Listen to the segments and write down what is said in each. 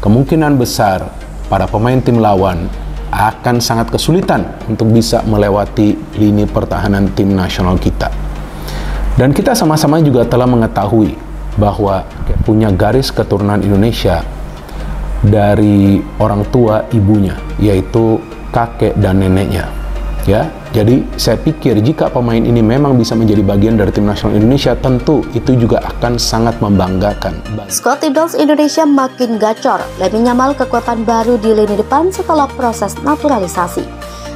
kemungkinan besar para pemain tim lawan akan sangat kesulitan untuk bisa melewati lini pertahanan tim nasional kita. Dan kita sama-sama juga telah mengetahui bahwa punya garis keturunan Indonesia dari orang tua ibunya, yaitu kakek dan neneknya. Ya, jadi saya pikir jika pemain ini memang bisa menjadi bagian dari tim nasional Indonesia, tentu itu juga akan sangat membanggakan. Skuad Timnas Indonesia makin gacor. Lamine Yamal kekuatan baru di lini depan setelah proses naturalisasi.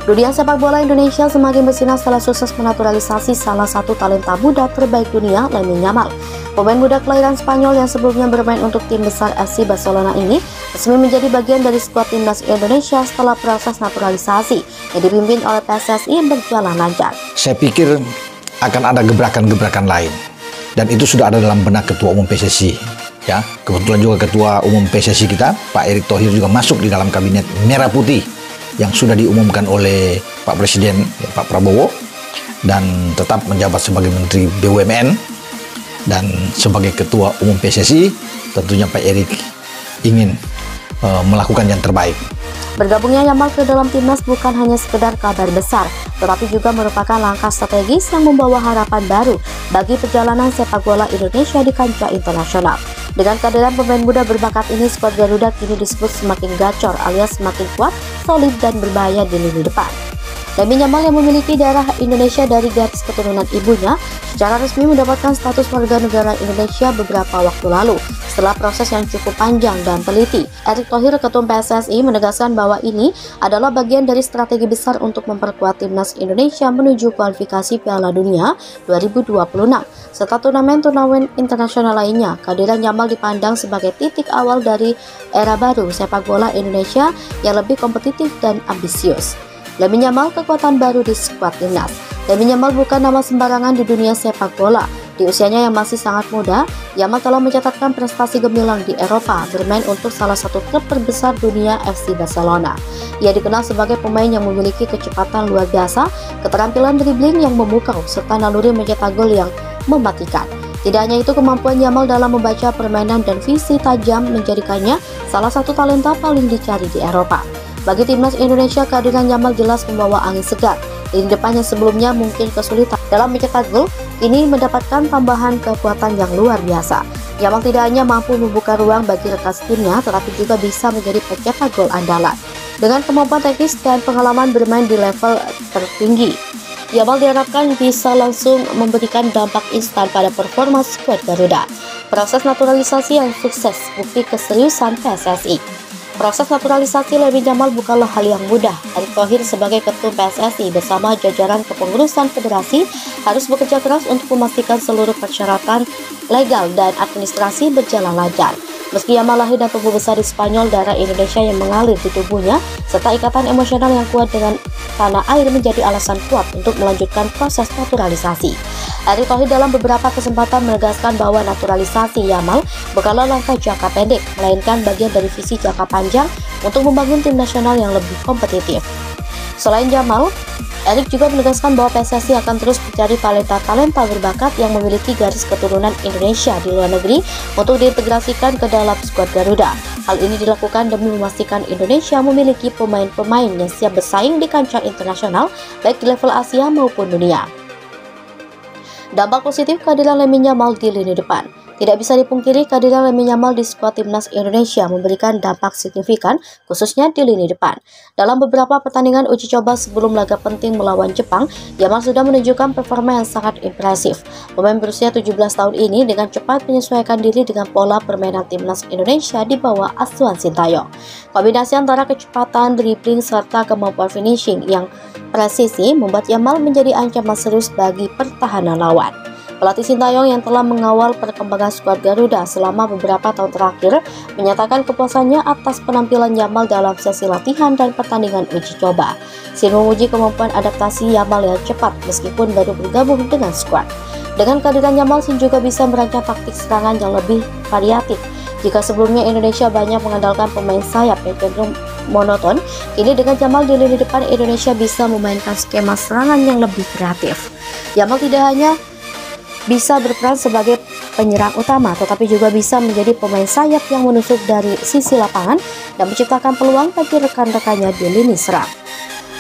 Dunia sepak bola Indonesia semakin bersinar setelah sukses menaturalisasi salah satu talenta muda terbaik dunia, Lamine Yamal. Pemain muda kelahiran Spanyol yang sebelumnya bermain untuk tim besar FC Barcelona ini resmi menjadi bagian dari skuad Timnas Indonesia setelah proses naturalisasi yang dipimpin oleh PSSI berjalan lancar. Saya pikir akan ada gebrakan-gebrakan lain, dan itu sudah ada dalam benak Ketua Umum PSSI. Ya, kebetulan juga Ketua Umum PSSI kita, Pak Erick Thohir, juga masuk di dalam kabinet Merah Putih yang sudah diumumkan oleh Pak Presiden Pak Prabowo, dan tetap menjabat sebagai Menteri BUMN dan sebagai Ketua Umum PSSI. Tentunya Pak Erick ingin melakukan yang terbaik. Bergabungnya Yamal ke dalam timnas bukan hanya sekedar kabar besar, tetapi juga merupakan langkah strategis yang membawa harapan baru bagi perjalanan sepak bola Indonesia di kancah internasional. Dengan kehadiran pemain muda berbakat ini, skuad Garuda kini disebut semakin gacor alias semakin kuat, solid, dan berbahaya di lini depan. Lamine Yamal yang memiliki darah Indonesia dari garis keturunan ibunya secara resmi mendapatkan status warga negara Indonesia beberapa waktu lalu setelah proses yang cukup panjang dan teliti. Erick Thohir, Ketum PSSI, menegaskan bahwa ini adalah bagian dari strategi besar untuk memperkuat timnas Indonesia menuju kualifikasi Piala Dunia 2026 serta turnamen-turnamen internasional lainnya. Kehadiran Yamal dipandang sebagai titik awal dari era baru sepak bola Indonesia yang lebih kompetitif dan ambisius. Lamine Yamal kekuatan baru di skuad timnas. Lamine Yamal bukan nama sembarangan di dunia sepak bola. Di usianya yang masih sangat muda, Yamal telah mencatatkan prestasi gemilang di Eropa, bermain untuk salah satu klub terbesar dunia, FC Barcelona. Ia dikenal sebagai pemain yang memiliki kecepatan luar biasa, keterampilan dribbling yang memukau, serta naluri mencetak gol yang mematikan. Tidak hanya itu, kemampuan Yamal dalam membaca permainan dan visi tajam menjadikannya salah satu talenta paling dicari di Eropa. Bagi timnas Indonesia, kehadiran Yamal jelas membawa angin segar. Lini depan yang sebelumnya mungkin kesulitan dalam mencetak gol, ini mendapatkan tambahan kekuatan yang luar biasa. Yamal tidak hanya mampu membuka ruang bagi rekan timnya, tetapi juga bisa menjadi pencetak gol andalan. Dengan kemampuan teknis dan pengalaman bermain di level tertinggi, Yamal diharapkan bisa langsung memberikan dampak instan pada performa skuad Garuda. Proses naturalisasi yang sukses, bukti keseriusan PSSI. Proses naturalisasi Lamine Yamal bukanlah hal yang mudah. Erick Thohir sebagai Ketum PSSI bersama jajaran kepengurusan federasi harus bekerja keras untuk memastikan seluruh persyaratan legal dan administrasi berjalan lancar. Meski Yamal lahir dan tumbuh besar di Spanyol, darah Indonesia yang mengalir di tubuhnya serta ikatan emosional yang kuat dengan tanah air menjadi alasan kuat untuk melanjutkan proses naturalisasi. Erick Thohir dalam beberapa kesempatan menegaskan bahwa naturalisasi Yamal bukanlah langkah jangka pendek, melainkan bagian dari visi jangka panjang untuk membangun tim nasional yang lebih kompetitif. Selain Yamal, Erick juga menegaskan bahwa PSSI akan terus mencari talenta-talenta berbakat yang memiliki garis keturunan Indonesia di luar negeri untuk diintegrasikan ke dalam skuad Garuda. Hal ini dilakukan demi memastikan Indonesia memiliki pemain-pemain yang siap bersaing di kancah internasional, baik di level Asia maupun dunia. Dampak positif kehadiran Lamine Yamal di lini depan. Tidak bisa dipungkiri, kehadiran Lamine Yamal di skuad timnas Indonesia memberikan dampak signifikan, khususnya di lini depan. Dalam beberapa pertandingan uji coba sebelum laga penting melawan Jepang, Yamal sudah menunjukkan performa yang sangat impresif. Pemain berusia 17 tahun ini dengan cepat menyesuaikan diri dengan pola permainan timnas Indonesia di bawah asuhan Sintayong. Kombinasi antara kecepatan, dribbling, serta kemampuan finishing yang presisi membuat Yamal menjadi ancaman serius bagi pertahanan lawan. Pelatih Sintayong yang telah mengawal perkembangan skuad Garuda selama beberapa tahun terakhir menyatakan kepuasannya atas penampilan Yamal dalam sesi latihan dan pertandingan uji coba. Sin memuji kemampuan adaptasi Yamal yang cepat meskipun baru bergabung dengan skuad. Dengan kehadiran Yamal, Sin juga bisa merancang taktik serangan yang lebih variatif. Jika sebelumnya Indonesia banyak mengandalkan pemain sayap yang cenderung monoton, kini dengan Yamal di lini depan, Indonesia bisa memainkan skema serangan yang lebih kreatif. Yamal tidak hanya bisa berperan sebagai penyerang utama, tetapi juga bisa menjadi pemain sayap yang menusuk dari sisi lapangan dan menciptakan peluang bagi rekan-rekannya di lini serang.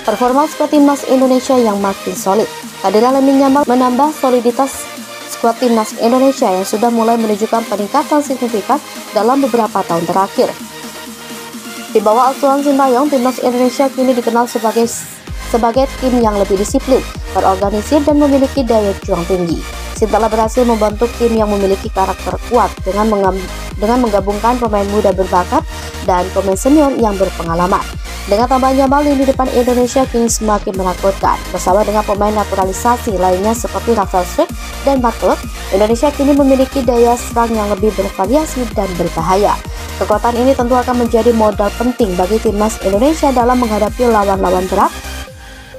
Performa skuad timnas Indonesia yang makin solid. Kehadiran Lamine Yamal menambah soliditas skuad timnas Indonesia yang sudah mulai menunjukkan peningkatan signifikan dalam beberapa tahun terakhir. Di bawah asuhan Sintayong, timnas Indonesia kini dikenal sebagai tim yang lebih disiplin, terorganisir, dan memiliki daya juang tinggi. Shin telah berhasil membentuk tim yang memiliki karakter kuat dengan menggabungkan pemain muda berbakat dan pemain senior yang berpengalaman. Dengan tambahan Yamal, lini depan Indonesia kini semakin menakutkan. Bersama dengan pemain naturalisasi lainnya seperti Rafael Struijk dan Mark Klok, Indonesia kini memiliki daya serang yang lebih bervariasi dan berbahaya. Kekuatan ini tentu akan menjadi modal penting bagi timnas Indonesia dalam menghadapi lawan-lawan berat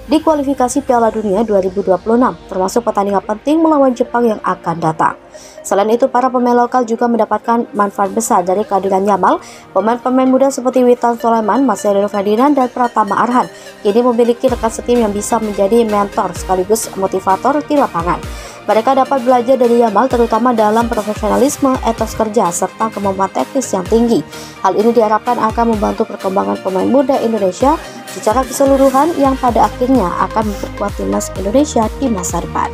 di kualifikasi Piala Dunia 2026, termasuk pertandingan penting melawan Jepang yang akan datang. Selain itu, para pemain lokal juga mendapatkan manfaat besar dari kehadiran Yamal. Pemain-pemain muda seperti Witan Sulaiman, Marcelino Ferdinand, dan Pratama Arhan kini memiliki rekan setim yang bisa menjadi mentor sekaligus motivator di lapangan. Mereka dapat belajar dari Yamal terutama dalam profesionalisme, etos kerja, serta kemampuan teknis yang tinggi. Hal ini diharapkan akan membantu perkembangan pemain muda Indonesia secara keseluruhan yang pada akhirnya akan memperkuat timnas Indonesia di masa depan.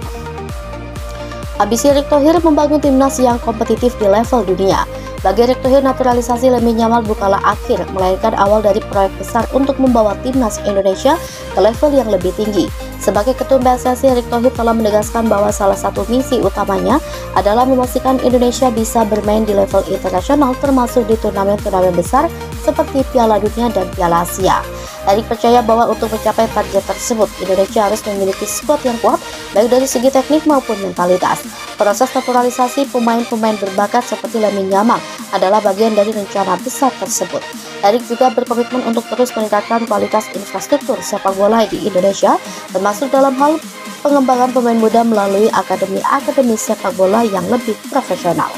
Ambisi Erick Thohir membangun timnas yang kompetitif di level dunia. Bagi Erick Thohir, naturalisasi Lamine Yamal bukanlah akhir, melainkan awal dari proyek besar untuk membawa timnas Indonesia ke level yang lebih tinggi. Sebagai Ketum PSSI, Erick Thohir telah menegaskan bahwa salah satu misi utamanya adalah memastikan Indonesia bisa bermain di level internasional, termasuk di turnamen-turnamen besar seperti Piala Dunia dan Piala Asia. Erick percaya bahwa untuk mencapai target tersebut, Indonesia harus memiliki skuad yang kuat, baik dari segi teknik maupun mentalitas. Proses naturalisasi pemain-pemain berbakat seperti Lamine Yamal adalah bagian dari rencana besar tersebut. Erick juga berkomitmen untuk terus meningkatkan kualitas infrastruktur sepak bola di Indonesia, termasuk dalam hal pengembangan pemain muda melalui akademi sepak bola yang lebih profesional.